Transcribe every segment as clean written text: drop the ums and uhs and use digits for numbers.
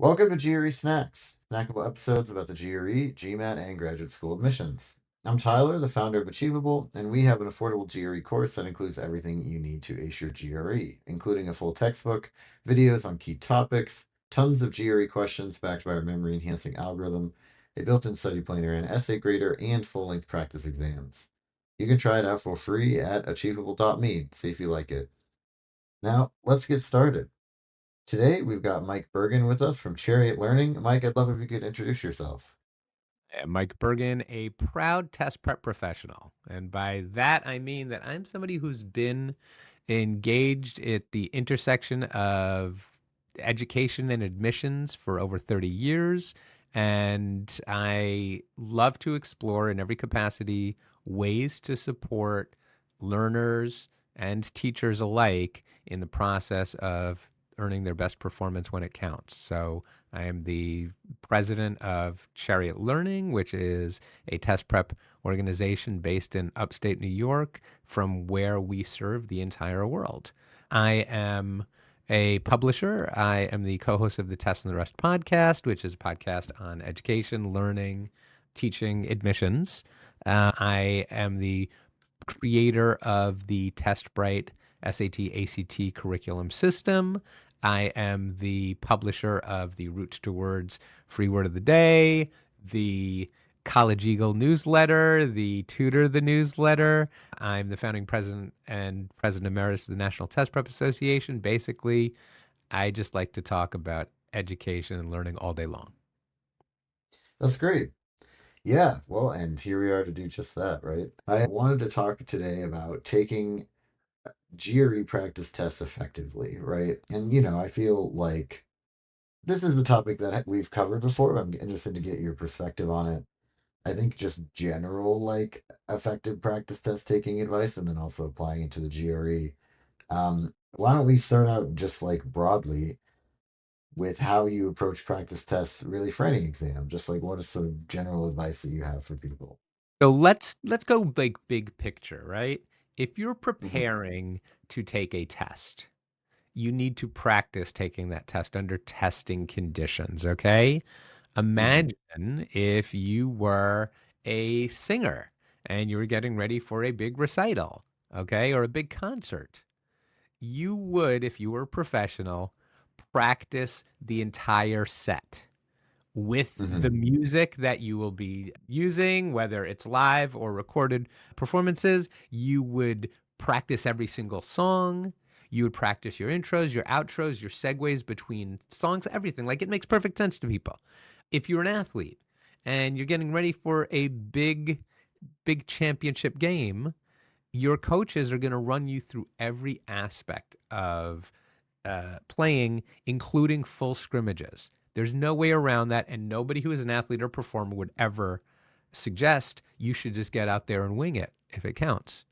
Welcome to GRE Snacks, snackable episodes about the GRE, GMAT, and graduate school admissions. I'm Tyler, the founder of Achievable, and we have an affordable GRE course that includes everything you need to ace your GRE, including a full textbook, videos on key topics, tons of GRE questions backed by our memory enhancing algorithm, a built in study planner and essay grader, and full length practice exams. You can try it out for free at achievable.me. See if you like it. Now, let's get started. Today, we've got Mike Bergin with us from Chariot Learning. Mike, I'd love if you could introduce yourself. Mike Bergin, a proud test prep professional. And by that, I mean that I'm somebody who's been engaged at the intersection of education and admissions for over 30 years. And I love to explore in every capacity ways to support learners and teachers alike in the process of earning their best performance when it counts. So I am the president of Chariot Learning, which is a test prep organization based in upstate New York, from where we serve the entire world. I am a publisher. I am the co host of the Test and the Rest podcast, which is a podcast on education, learning, teaching, admissions. I am the creator of the Test Bright SAT ACT curriculum system. I am the publisher of the Roots to Words free word of the day, the College Eagle newsletter, the Tutor the newsletter. I'm the founding president and president emeritus of the National Test Prep Association. Basically, I just like to talk about education and learning all day long. That's great. Yeah, well, and here we are to do just that, right? I wanted to talk today about taking GRE practice tests effectively, right? And, I feel like this is a topic that we've covered before. I'm interested to get your perspective on it. I think just general, like, effective practice test taking advice and then also applying it to the GRE. Why don't we start out just like broadly with how you approach practice tests really for any exam? Just like what is sort of general advice that you have for people? So let's go big picture, right? If you're Hmm. preparing to take a test, you need to practice taking that test under testing conditions, okay? Hmm. Imagine if you were a singer and you were getting ready for a big recital, okay, or a big concert. You would, if you were a professional, practice the entire set with the Hmm. music that you will be using, whether it's live or recorded performances. You would practice every single song. You would practice your intros, your outros, your segues between songs, everything. Like, it makes perfect sense to people. If you're an athlete and you're getting ready for a big championship game, your coaches are going to run you through every aspect of playing, including full scrimmages. There's no way around that, and nobody who is an athlete or performer would ever suggest you should just get out there and wing it if it counts.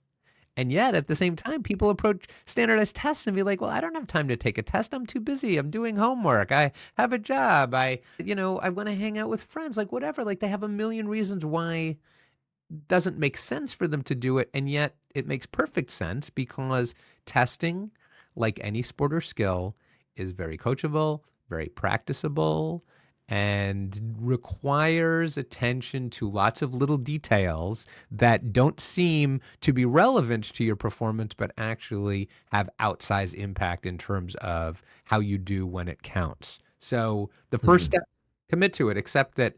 And yet, at the same time, people approach standardized tests and be like, well, I don't have time to take a test. I'm too busy. I'm doing homework. I have a job. I want to hang out with friends, like whatever. Like, they have a million reasons why it doesn't make sense for them to do it. And yet it makes perfect sense because testing, like any sport or skill, is very coachable, very practicable, and requires attention to lots of little details that don't seem to be relevant to your performance, but actually have outsized impact in terms of how you do when it counts. So the first Hmm. step, commit to it, accept that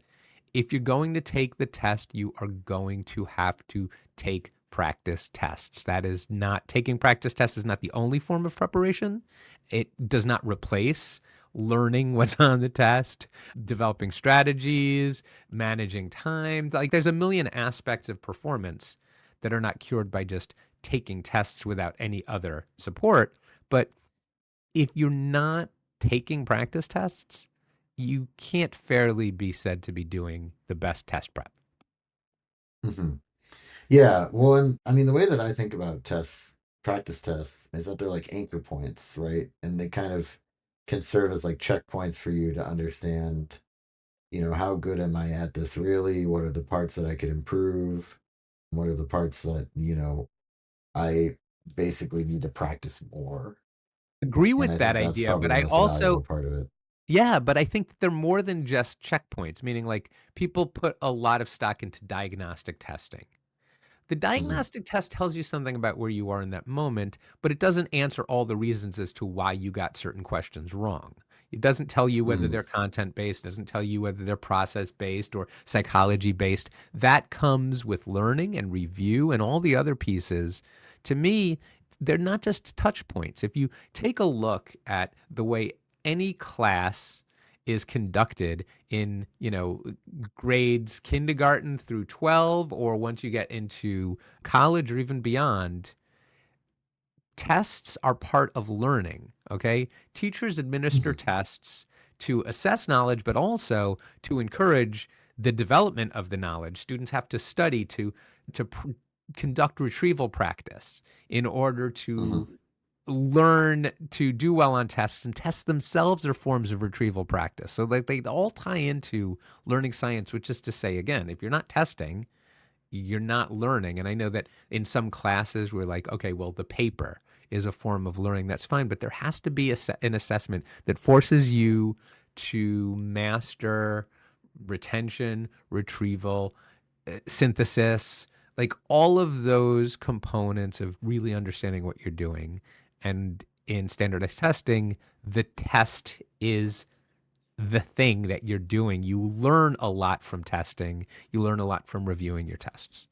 if you're going to take the test, you are going to have to take practice tests. That is not taking practice tests is not the only form of preparation. It does not replace learning what's on the test, developing strategies, managing time. Like, there's a million aspects of performance that are not cured by just taking tests without any other support. But if you're not taking practice tests, you can't fairly be said to be doing the best test prep. Hmm. Yeah, well, and I mean, the way that I think about tests, practice tests, is that they're like anchor points, right? And they kind of can serve as like checkpoints for you to understand, how good am I at this really? What are the parts that I could improve? What are the parts that, I basically need to practice more? Agree And with I that think that's idea, probably but the I most also valuable part of it. Yeah, but I think that they're more than just checkpoints, meaning like people put a lot of stock into diagnostic testing. The Hmm. diagnostic test tells you something about where you are in that moment, but it doesn't answer all the reasons as to why you got certain questions wrong. It doesn't tell you whether Hmm. they're content based, doesn't tell you whether they're process based or psychology based. That comes with learning and review and all the other pieces. To me, they're not just touch points. If you take a look at the way any class is conducted in, grades kindergarten through 12, or once you get into college or even beyond, tests are part of learning, okay? Teachers administer Hmm. tests to assess knowledge, but also to encourage the development of the knowledge. Students have to study to conduct retrieval practice in order to Hmm. learn to do well on tests, and tests themselves are forms of retrieval practice. So like they all tie into learning science, which is to say, again, if you're not testing, you're not learning. And I know that in some classes we're like, okay, well, the paper is a form of learning. That's fine. But there has to be an assessment that forces you to master retention, retrieval, synthesis, like all of those components of really understanding what you're doing. And in standardized testing, the test is the thing that you're doing. You learn a lot from testing. You learn a lot from reviewing your tests.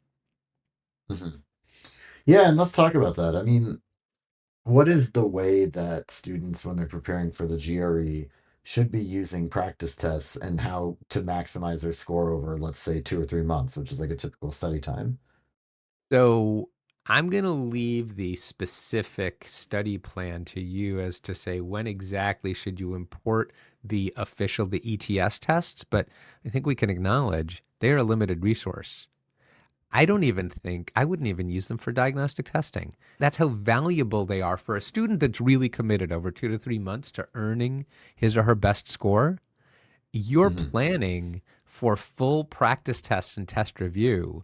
Hmm. Yeah, and let's talk about that. I mean, what is the way that students, when they're preparing for the GRE, should be using practice tests and how to maximize their score over, let's say, 2 or 3 months, which is like a typical study time? So I'm going to leave the specific study plan to you as to say when exactly should you import the ETS tests, but I think we can acknowledge they're a limited resource. I wouldn't even use them for diagnostic testing. That's how valuable they are for a student that's really committed over 2 to 3 months to earning his or her best score. You're Hmm. planning for full practice tests and test review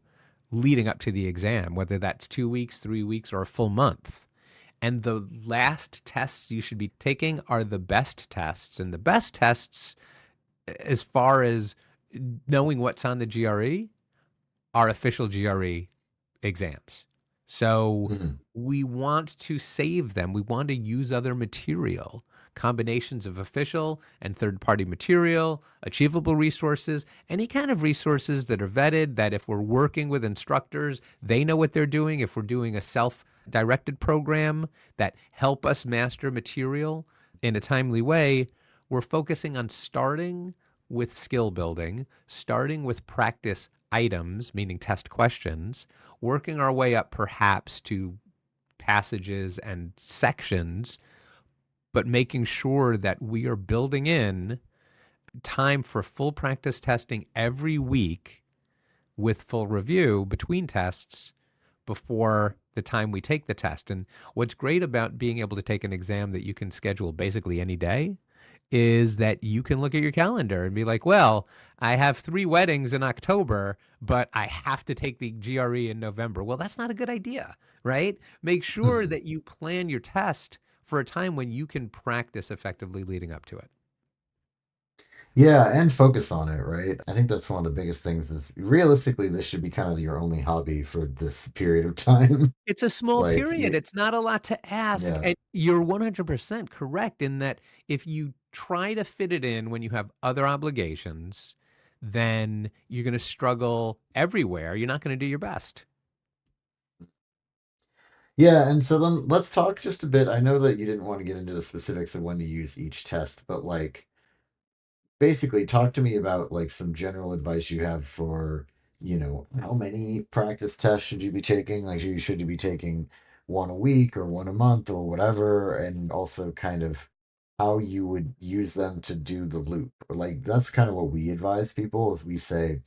leading up to the exam, whether that's 2 weeks, 3 weeks, or a full month. And the last tests you should be taking are the best tests. And the best tests, as far as knowing what's on the GRE, are official GRE exams. So Hmm. we want to save them. We want to use other material, combinations of official and third party material, achievable resources, any kind of resources that are vetted, that if we're working with instructors, they know what they're doing. If we're doing a self directed program that help us master material in a timely way, we're focusing on starting with skill building, starting with practice items, meaning test questions, working our way up perhaps to passages and sections, but making sure that we are building in time for full practice testing every week with full review between tests before the time we take the test. And what's great about being able to take an exam that you can schedule basically any day is that you can look at your calendar and be like, well, I have 3 weddings in October, but I have to take the GRE in November. Well, that's not a good idea, right? Make sure Hmm. that you plan your test for a time when you can practice effectively leading up to it. Yeah, and focus on it, right? I think that's one of the biggest things is realistically, this should be kind of your only hobby for this period of time. It's a small Like, period. It's not a lot to ask. yeah. And you're 100% correct in that if you try to fit it in when you have other obligations, then you're going to struggle everywhere. You're not going to do your best. Yeah, and so then let's talk just a bit. I know that you didn't want to get into the specifics of when to use each test, but like basically talk to me about like some general advice you have for, how many practice tests should you be taking? Like should you be taking one a week or one a month or whatever, and also kind of how you would use them to do the loop. Like that's kind of what we advise people is we say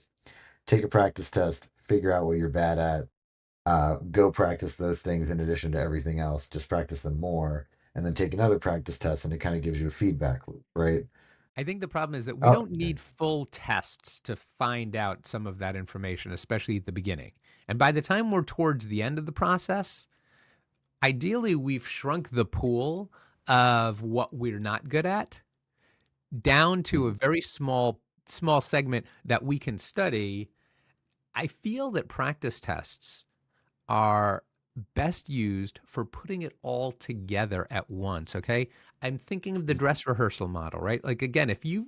take a practice test, figure out what you're bad at, go practice those things in addition to everything else, just practice them more, and then take another practice test, and it kind of gives you a feedback loop, right? I think the problem is that we Oh, don't need full tests to find out some of that information, especially at the beginning. And by the time we're towards the end of the process, ideally we've shrunk the pool of what we're not good at down to a Mhm. very small segment that we can study, I feel that practice tests are best used for putting it all together at once, okay? I'm thinking of the dress rehearsal model, right? Like again, if you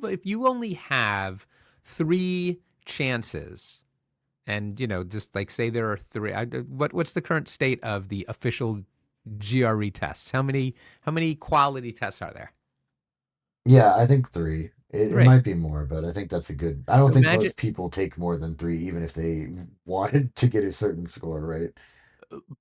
only have 3 chances and, just like say there are 3 what's the current state of the official GRE tests? How many quality tests are there? Yeah, I think three. It 3. might be more, but I think that's a good. I don't So think imagine most people take more than three, even if they wanted to get a certain score, right?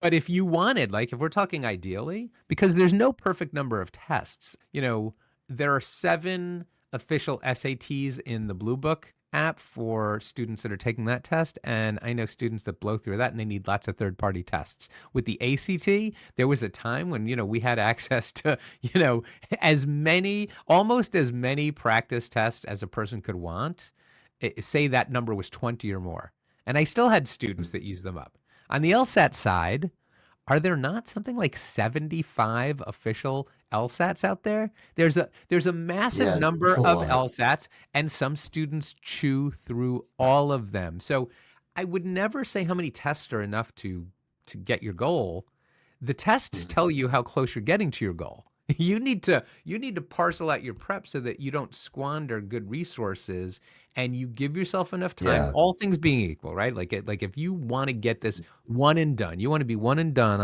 But if you wanted, like, if we're talking ideally, because there's no perfect number of tests, there are 7 official SATs in the Blue Book app for students that are taking that test. And I know students that blow through that and they need lots of third party tests. With the ACT, there was a time when, we had access to, almost as many practice tests as a person could want. Say that number was 20 or more. And I still had students that used them up. On the LSAT side, are there not something like 75 official LSATs out there? There's a massive Yeah, it's number a of lot. LSATs, and some students chew through all of them. So I would never say how many tests are enough to get your goal. The tests Mhm. tell you how close you're getting to your goal. You need to parcel out your prep so that you don't squander good resources and you give yourself enough time, Yeah. all things being equal, right? Like if you want to get this one and done, you want to be one and done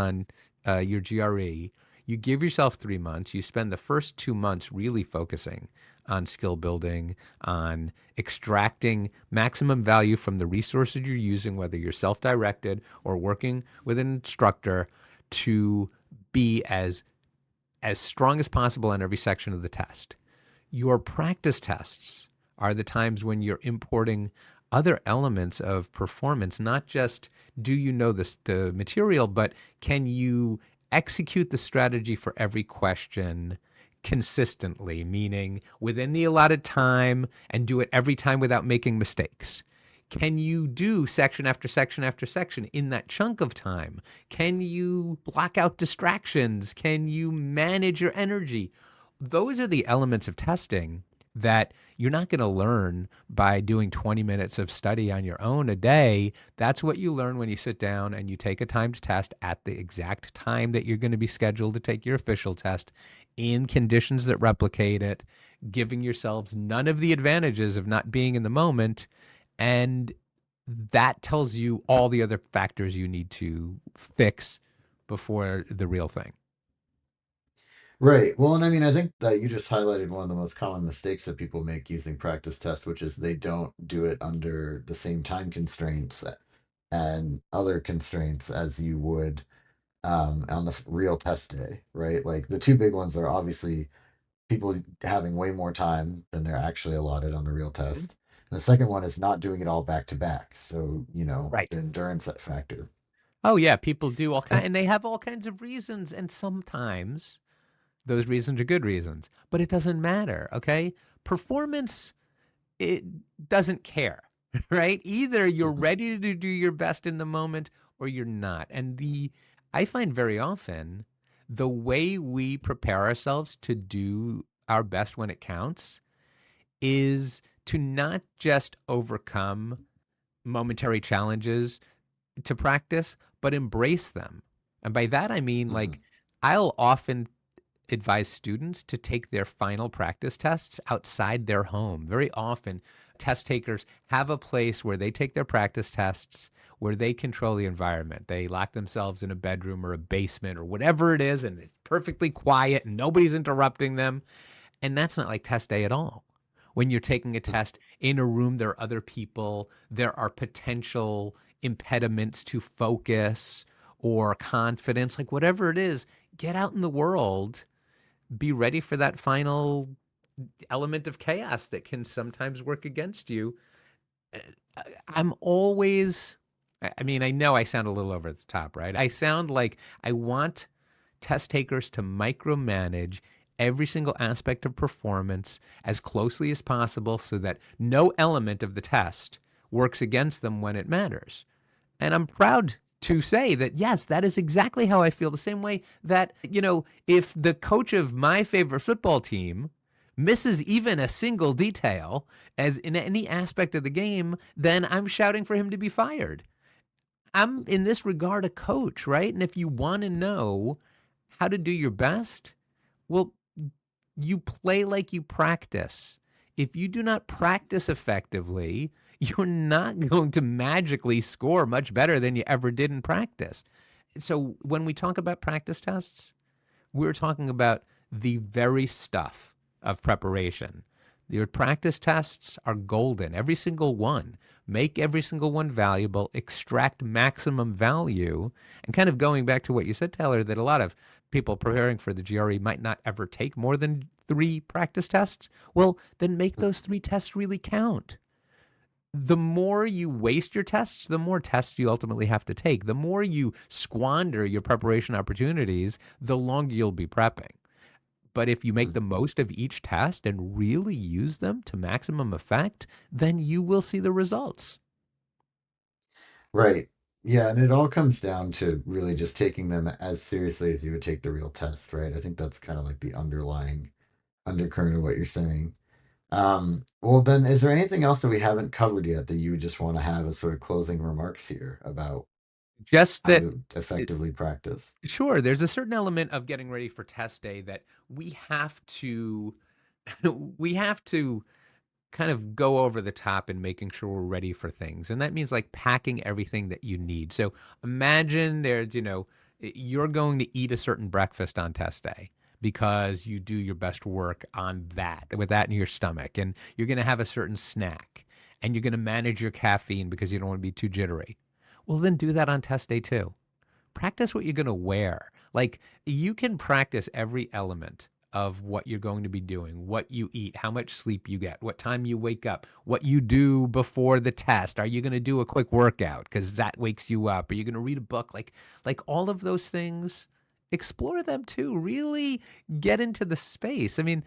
on your GRE, you give yourself 3 months. You spend the first 2 months really focusing on skill building, on extracting maximum value from the resources you're using, whether you're self-directed or working with an instructor, to be as strong as possible on every section of the test. Your practice tests are the times when you're importing other elements of performance, not just do you know the material, but can you execute the strategy for every question consistently, meaning within the allotted time and do it every time without making mistakes? Can you do section after section after section in that chunk of time? Can you block out distractions? Can you manage your energy? Those are the elements of testing that you're not going to learn by doing 20 minutes of study on your own a day. That's what you learn when you sit down and you take a timed test at the exact time that you're going to be scheduled to take your official test in conditions that replicate it, giving yourselves none of the advantages of not being in the moment. And that tells you all the other factors you need to fix before the real thing. Right. Well, and I mean, I think that you just highlighted one of the most common mistakes that people make using practice tests, which is they don't do it under the same time constraints and other constraints as you would on the real test day, right? Like the two big ones are obviously people having way more time than they're actually allotted on the real Mhm. test. And the second one is not doing it all back to back. So, Right. the endurance factor. Oh yeah, people do all kind, And and they have all kinds of reasons, and sometimes those reasons are good reasons, but it doesn't matter. Okay, performance, it doesn't care, right? Either you're mhm, ready to do your best in the moment or you're not. And I find very often the way we prepare ourselves to do our best when it counts is to not just overcome momentary challenges to practice, but embrace them. And by that, I mean, like, mhm, I'll often advise students to take their final practice tests outside their home. Very often, test takers have a place where they take their practice tests, where they control the environment. They lock themselves in a bedroom or a basement or whatever it is, and it's perfectly quiet and nobody's interrupting them. And that's not like test day at all. When you're taking a mhm. test in a room, there are other people, there are potential impediments to focus or confidence, like whatever it is, get out in the world, be ready for that final element of chaos that can sometimes work against you. Uh, I'm always, I mean, I know I sound a little over the top, right? I sound like I want test takers to micromanage every single aspect of performance as closely as possible so that no element of the test works against them when it matters. And I'm proud to say that, yes, that is exactly how I feel. The same way that, if the coach of my favorite football team misses even a single detail as in any aspect of the game, then I'm shouting for him to be fired. I'm in this regard a coach, right? And if you want to know how to do your best, well, you play like you practice. If you do not practice effectively, you're not going to magically score much better than you ever did in practice. So when we talk about practice tests, we're talking about the very stuff of preparation. Your practice tests are golden, every single one. Make every single one valuable, extract maximum value, and kind of going back to what you said, Taylor, that a lot of people preparing for the GRE might not ever take more than 3 practice tests. Well, then make those 3 tests really count. The more you waste your tests, the more tests you ultimately have to take. The more you squander your preparation opportunities, the longer you'll be prepping. But if you make the most of each test and really use them to maximum effect, then you will see the results. Right. Yeah, and it all comes down to really just taking them as seriously as you would take the real test, right? I think that's kind of like the underlying undercurrent of what you're saying. Well, then, is there anything else that we haven't covered yet that you would just want to have as sort of closing remarks here about Just how that, to it, effectively practice? sure, there's a certain element of getting ready for test day that we have to, we have to kind of go over the top in making sure we're ready for things. And that means like packing everything that you need. So imagine there's, you're going to eat a certain breakfast on test day because you do your best work on that with that in your stomach. And you're going to have a certain snack and you're going to manage your caffeine because you don't want to be too jittery. Well, then do that on test day too. Practice what you're going to wear. Like you can practice every element of what you're going to be doing, what you eat, how much sleep you get, what time you wake up, what you do before the test. Are you going to do a quick workout because that wakes you up? Are you going to read a book? Like all of those things, explore them too. Really get into the space. I mean,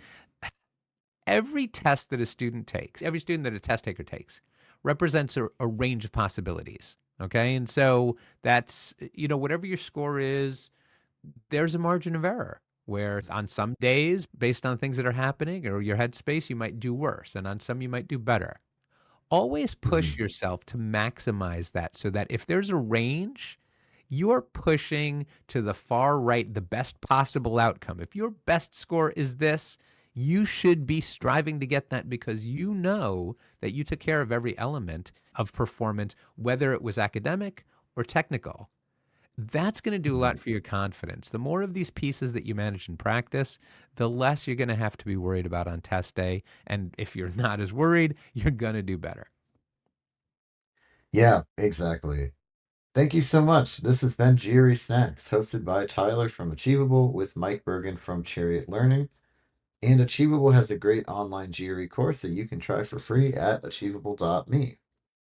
every test that a student takes, every student that a test taker takes, represents a range of possibilities. Okay. And so that's, whatever your score is, there's a margin of error where on some days, based on things that are happening or your headspace, you might do worse. And on some, you might do better. Always push Mhm. yourself to maximize that so that if there's a range, you're pushing to the far right, the best possible outcome. If your best score is this, you should be striving to get that because you know that you took care of every element of performance, whether it was academic or technical. That's going to do a lot Mhm. for your confidence. The more of these pieces that you manage in practice, the less you're going to have to be worried about on test day. And if you're not as worried, you're going to do better. Yeah, exactly. Thank you so much. This has been GRE Snacks, hosted by Tyler from Achievable with Mike Bergin from Chariot Learning. And Achievable has a great online GRE course that you can try for free at achievable.me.